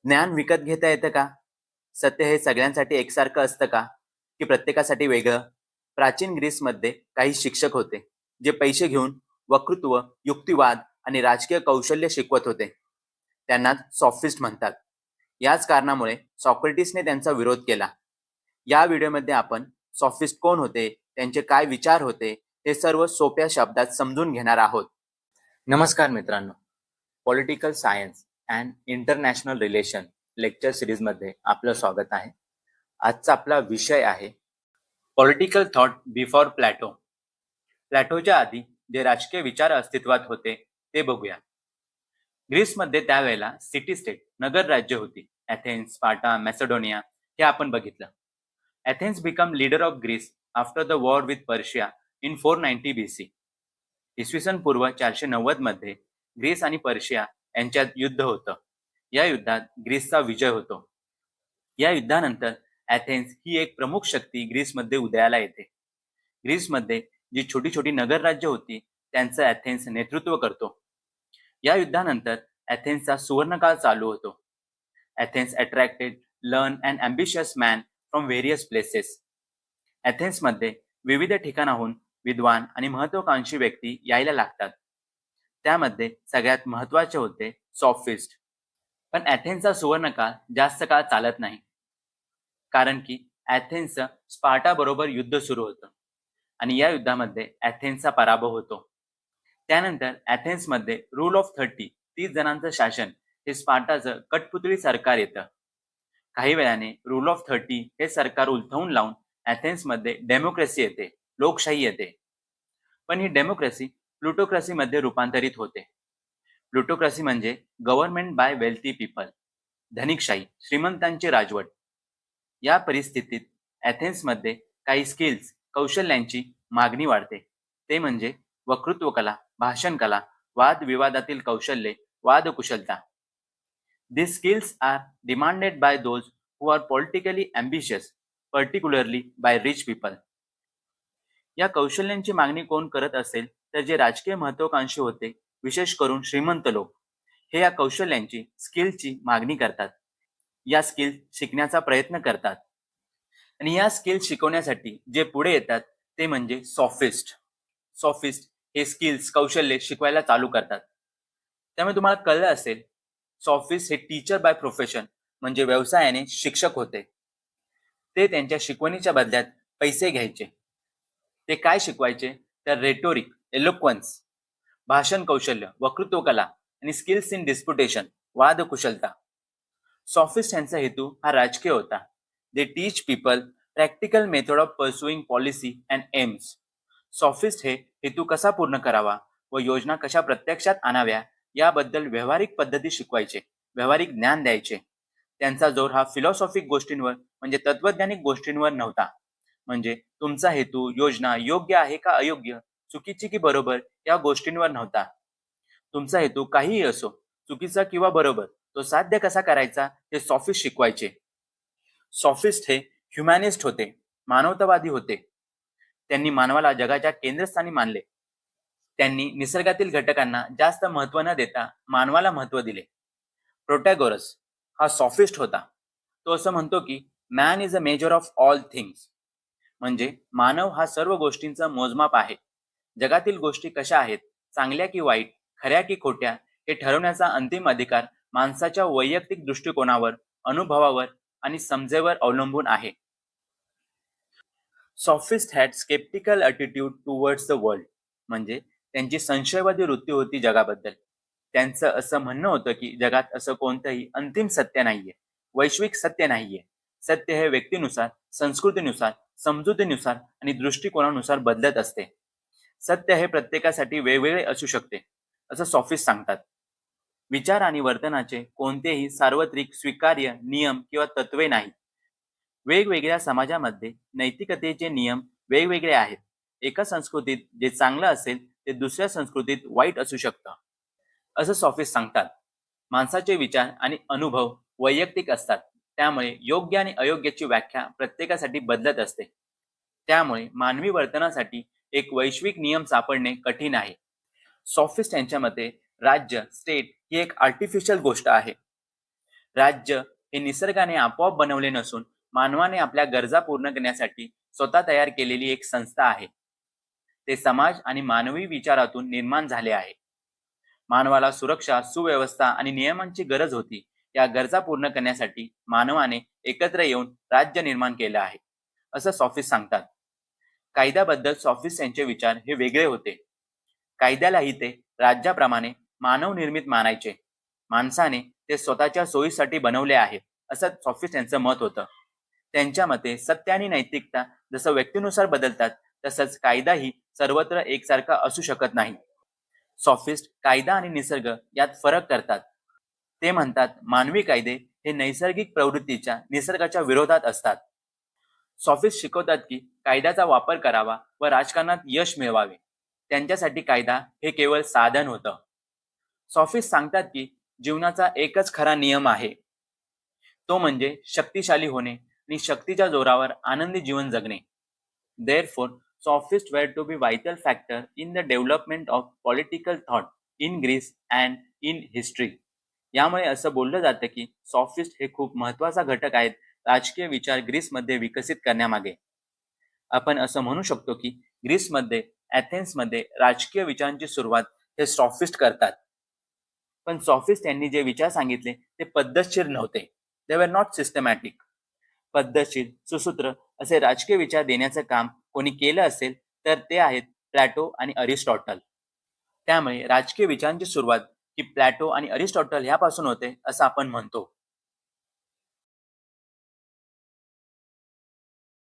ज्ञान विकत घेता येतं का? सत्य हे सगळ्यांसाठी एकसारखं असतं का? की प्रत्येकासाठी वेगळं? प्राचीन ग्रीसमध्ये काही शिक्षक होते, जे पैसे घेऊन वक्तृत्व, युक्तिवाद आणि राजकीय कौशल्य शिकवत होते. त्यांना सॉफिस्ट म्हणतात. याच कारणामुळे सॉक्रेटिसने त्यांचा विरोध केला. या व्हिडिओमध्ये आपण सॉफिस्ट कोण होते, त्यांचे काय विचार होते, हे सर्व सोप्या शब्दात समजून घेणार आहोत. नमस्कार मित्रांनो. Political science and international relation lecture सिरीजमध्ये आपलं स्वागत आहे. आजचा आपला विषय आहे पॉलिटिकल थॉट बिफोर प्लॅटो. प्लॅटोच्या आधी जे राजकीय विचार अस्तित्वात होते ते बघूया. ग्रीसमध्ये त्यावेळेला सिटी स्टेट नगर राज्य होती. एथेन्स, स्पार्टा, मॅसेडोनिया हे आपण बघितलं. Athens become leader of Greece after the war with Persia in 490 BC. इसवी सन पूर्व 490 मध्ये ग्रीस आणि पर्शिया यांच्यात युद्ध होतं. या युद्धात ग्रीसचा विजय होतो. या युद्धानंतर एथेन्स ही एक प्रमुख शक्ती ग्रीसमध्ये उदयाला येते. ग्रीसमध्ये जी छोटी छोटी नगर राज्य होती त्यांचं एथेन्स नेतृत्व करतो. या युद्धानंतर एथेन्सचा सुवर्णकाळ चालू होतो. Athens attracted learn and ambitious man from various places. एथेन्समध्ये विविध ठिकाणाहून विद्वान आणि महत्वाकांक्षी व्यक्ती यायला लागतात. त्यामध्ये सगळ्यात महत्वाचे होते सॉफिस्ट. पण एथेन्सचा सुवर्णकाळ जास्त काळ चालत नाही, कारण की एथेन्सचं स्पार्टा बरोबर युद्ध सुरू होतं आणि या युद्धामध्ये एथेन्सचा पराभव होतो. त्यानंतर एथेन्समध्ये रूल ऑफ 30 जणांचं शासन हे स्पार्टाचं कठपुतळी सरकार येतं. काही वेळाने रूल ऑफ 30 हे सरकार उलथवून लावून एथेन्समध्ये डेमोक्रेसी येते, लोकशाही येते. पण ही डेमोक्रेसी प्लुटोक्रेसीमध्ये रूपांतरित होते. प्लुटोक्रेसी म्हणजे गव्हर्नमेंट बाय वेल्थी पीपल, धनिकशाही, श्रीमंतांची राजवट. या परिस्थितीत एथेन्समध्ये काही स्किल्स, कौशल्यांची मागणी वाढते. ते म्हणजे वक्तृत्व कला, भाषण कला, वादविवादातील कौशल्ये, वादकुशलता. These skills are demanded by those who are politically ambitious, particularly by rich people. या कौशल्यांची मागणी कोण करत असेल तर जे राजकीय महत्वाकांक्षी होते, विशेष करून श्रीमंत लोक, हे या कौशल्यांची, स्किलची मागणी करतात. या स्किल शिकण्याचा प्रयत्न करतात आणि या स्किल शिकवण्यासाठी जे पुढे येतात ते म्हणजे सॉफिस्ट. सॉफिस्ट हे स्किल्स, कौशल्य शिकवायला चालू करतात. त्यामुळे तुम्हाला कळलं असेल, सॉफिस्ट हे टीचर बाय प्रोफेशन म्हणजे व्यवसायाने शिक्षक होते. ते त्यांच्या शिकवणीच्या बदल्यात पैसे घ्यायचे. ते काय शिकवायचे तर रेटोरिक, एलोक्वन्स, भाषण कौशल्य, वक्तृत्व कला आणि स्किल्स इन डिस्प्युटेशन, वादकुशलता. सॉफिस्ट यांचा हेतू हा राजकीय होता. They teach people practical method of pursuing policy and aims. Sophist हे हेतू कसा पूर्ण करावा व योजना कशा प्रत्यक्षात आणाव्या याबद्दल व्यावहारिक पद्धती शिकवायचे, व्यावहारिक ज्ञान द्यायचे. त्यांचा जोर हा फिलॉसॉफिक गोष्टींवर म्हणजे तत्वज्ञानिक गोष्टींवर नव्हता. म्हणजे तुमचा हेतू, योजना योग्य आहे का अयोग्य, चुकीची की बरोबर या गोष्टींवर नव्हता. तुमचा हेतू काहीही असो, चुकीचा किंवा बरोबर, तो साध्य कसा करायचा हे सॉफिस्ट शिकवायचे. सॉफिस्ट हे ह्युमॅनिस्ट होते, मानवतावादी होते. त्यांनी मानवाला जगाच्या केंद्रस्थानी मानले. त्यांनी निसर्गातील घटकांना जास्त महत्त्व न देता मानवाला महत्त्व दिले. प्रोटॅगोरस हा सॉफिस्ट होता. तो असं म्हणतो की man is a measure of all things. म्हणजे मानव हा सर्व गोष्टींचा मोजमाप आहे. जगातील गोष्टी कशा आहेत, चांगल्या की वाईट, खऱ्या की खोट्या, हे ठरवण्याचा अंतिम अधिकार माणसाच्या वैयक्तिक दृष्टिकोनावर, अनुभवावर आणि समजेवर अवलंबून आहे. Sophist had sceptical attitude towards the world. म्हणजे त्यांची संशयवादी वृत्ती होती जगाबद्दल. त्यांचं असं म्हणणं होतं की जगात असं कोणतंही अंतिम सत्य नाहीये, वैश्विक सत्य नाहीये. सत्य हे व्यक्तीनुसार, संस्कृतीनुसार, समजुतीनुसार आणि दृष्टिकोनानुसार बदलत असते. सत्य हे प्रत्येकासाठी वेगवेगळे असू शकते, असं सॉफिस्ट सांगतात. विचार आणि वर्तनाचे कोणतेही सार्वत्रिक स्वीकार्य नियम किंवा तत्वे नाहीत. वेगवेगळ्या समाजामध्ये नैतिकतेचे नियम वेगवेगळे आहेत. एका संस्कृतीत जे चांगलं असेल ते दुसऱ्या संस्कृतीत वाईट असू शकतं, असं सॉफिस्ट सांगतात. माणसाचे विचार आणि अनुभव वैयक्तिक असतात. त्यामुळे योग्य आणि अयोग्याची व्याख्या प्रत्येकासाठी बदलत असते. त्यामुळे मानवी वर्तनासाठी एक वैश्विक नियम सापडणे कठीण आहे. सॉफिस्ट यांच्या मते राज्य, स्टेट ही एक आर्टिफिशियल गोष्ट आहे. राज्य हे निसर्गाने आपोआप बनवले नसून मानवाने आपल्या गरजा पूर्ण करण्यासाठी स्वतः तयार केलेली एक संस्था आहे. ते समाज आणि मानवी विचारातून निर्माण झाले आहे. मानवाला सुरक्षा, सुव्यवस्था आणि नियमांची गरज होती. या गरजा पूर्ण करण्यासाठी मानवाने एकत्र येऊन राज्य निर्माण केलं आहे, असं सॉफिस्ट सांगतात. कायद्याबद्दल सॉफिस्ट यांचे विचार हे वेगळे होते. कायद्यालाही ते राज्याप्रमाणे मानवनिर्मित मानायचे. माणसाने ते स्वतःच्या सोयीसाठी बनवले आहे, असं सॉफिस्ट यांचं मत होतं. त्यांच्या मते सत्य आणि नैतिकता जसं व्यक्तीनुसार बदलतात, तसंच कायदाही सर्वत्र एकसारखा असू शकत नाही. सॉफिस्ट कायदा आणि निसर्ग यात फरक करतात. ते म्हणतात मानवी कायदे हे नैसर्गिक प्रवृत्तीच्या निसर्गाच्या विरोधात असतात. सॉफिस्ट शिकवतात की कायद्याचा वापर करावा व राजकारणात यश मिळवावे. त्यांच्यासाठी कायदा हे केवळ साधन होतं. सॉफिस्ट सांगतात की जीवनाचा एकच खरा नियम आहे, तो म्हणजे शक्तिशाली होणे आणि शक्तीच्या जोरावर आनंदी जीवन जगणे. Therefore, sophists were to be vital factor in the development of political thought in Greece and in history. यामुळे असं बोललं जातं की सॉफिस्ट हे खूप महत्वाचा घटक आहेत राजकीय विचार ग्रीसमध्ये विकसित करण्यामागे. आपण असं म्हणू शकतो की ग्रीसमध्ये, ॲथेन्समध्ये राजकीय विचारांची सुरुवात हे सॉफिस्ट करतात. पण सॉफिस्ट यांनी जे विचार सांगितले ते पद्धतशीर नव्हते. दे वर नॉट सिस्टमॅटिक. पद्धतशीर, सुसूत्र असे राजकीय विचार देण्याचं काम कोणी केलं असेल तर ते आहेत प्लॅटो आणि अरिस्टॉटल. त्यामुळे राजकीय विचारांची सुरुवात ही प्लॅटो आणि अरिस्टॉटल ह्यापासून होते असं आपण म्हणतो.